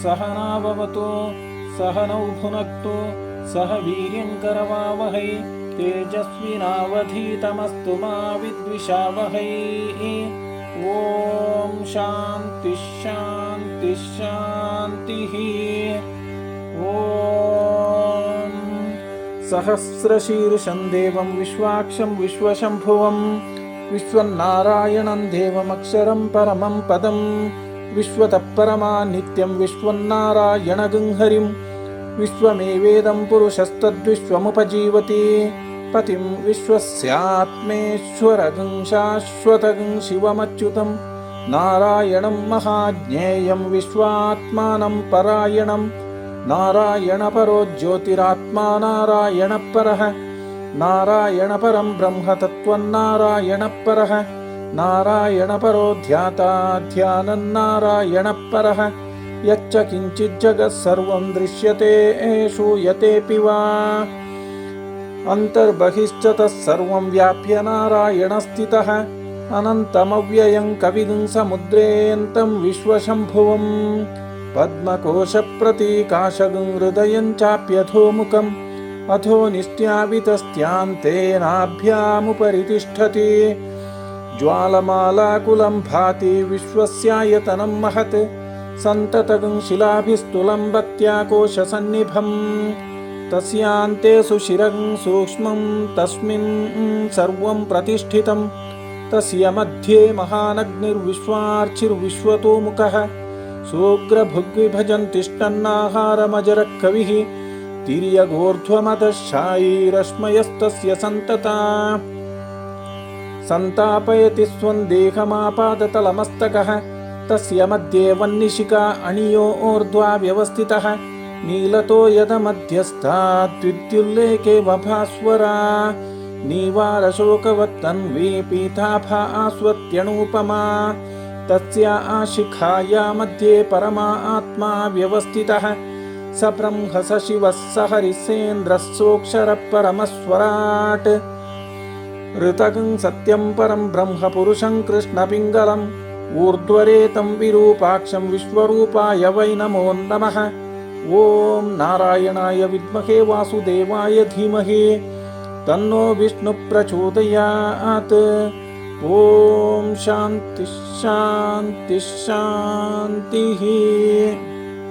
सहनाववतु सहनौ भुनक्तु सह वीर्यङ्करवावहै तेजस्विनावधीतमस्तु मा विद्विषावहै। ॐ शान्ति शान्ति शान्तिः। ॐ सहस्रशीर्षं देवं विश्वाक्षं विश्वशम्भुवं विश्वन्नारायणं देवमक्षरं परमं पदं विश्वतः परमा नित्यं विश्वन्नारायणगं विश्वमेवेदं पुरुषस्तद्विश्वमुपजीवति पतिं विश्वस्यात्मेश्वरगं शाश्वतगं शिवमच्युतं नारायणं महाज्ञेयं विश्वात्मानं परायणं नारायणपरो ज्योतिरात्मा नारायणपरः नारायणपरं ब्रह्म तत्त्वन्नारायणपरः नारायणपरो ध्याता ध्यानन्नारायणपरः यच्च किञ्चिज्जगत्सर्वं दृश्यते श्रूयतेऽपि वा अन्तर्बहिश्च तत्सर्वं व्याप्य नारायणस्थितः अनन्तमव्ययं कविगुं समुद्रेऽन्तं विश्वशम्भुवं पद्मकोशप्रतीकाशगुं हृदयं चाप्यधोमुखम् अथो निष्ट्यावितस्त्यान्तेनाभ्यामुपरि तिष्ठति ज्वालमालाकुलं भाति विश्वस्यायतनं महत् सन्ततगं शिलाभिस्तुलं भक्त्याकोशसन्निभम् तस्यान्ते सुशिरं सूक्ष्मं तस्मिन् सर्वं प्रतिष्ठितं तस्य मध्ये महानग्निर्विश्वार्चिर्विश्वतोमुखः सोऽग्रभुग्विभजन् तिष्ठन्नाहारमजरः कविः तिर्यगोर्ध्वमदशायीरश्मयस्तस्य सन्तता सन्तापयति स्वं देहमापादतलमस्तकः तस्य मध्ये वह्निशिखा अणियोर्ध्वा व्यवस्थितः नीलतो यदमध्यस्थाद्विद्युल्लेखे वभास्वरा नीवारशोकवत्तन्वी पीताभा आस्वत्यणूपमा तस्या शिखाया मध्ये परमा आत्मा व्यवस्थितः स ब्रह्म स शिवः स हरिसेन्द्रः सोऽक्षरः परमस्वराट् ऋतगं सत्यं परं ब्रह्म पुरुषं कृष्णपिङ्गलम् ऊर्ध्वरेतं विरूपाक्षं विश्वरूपाय वै नमो नमः। ॐ नारायणाय विद्महे वासुदेवाय धीमहि तन्नो विष्णुः प्रचोदयात्। ॐ शान्ति शान्ति शान्तिः।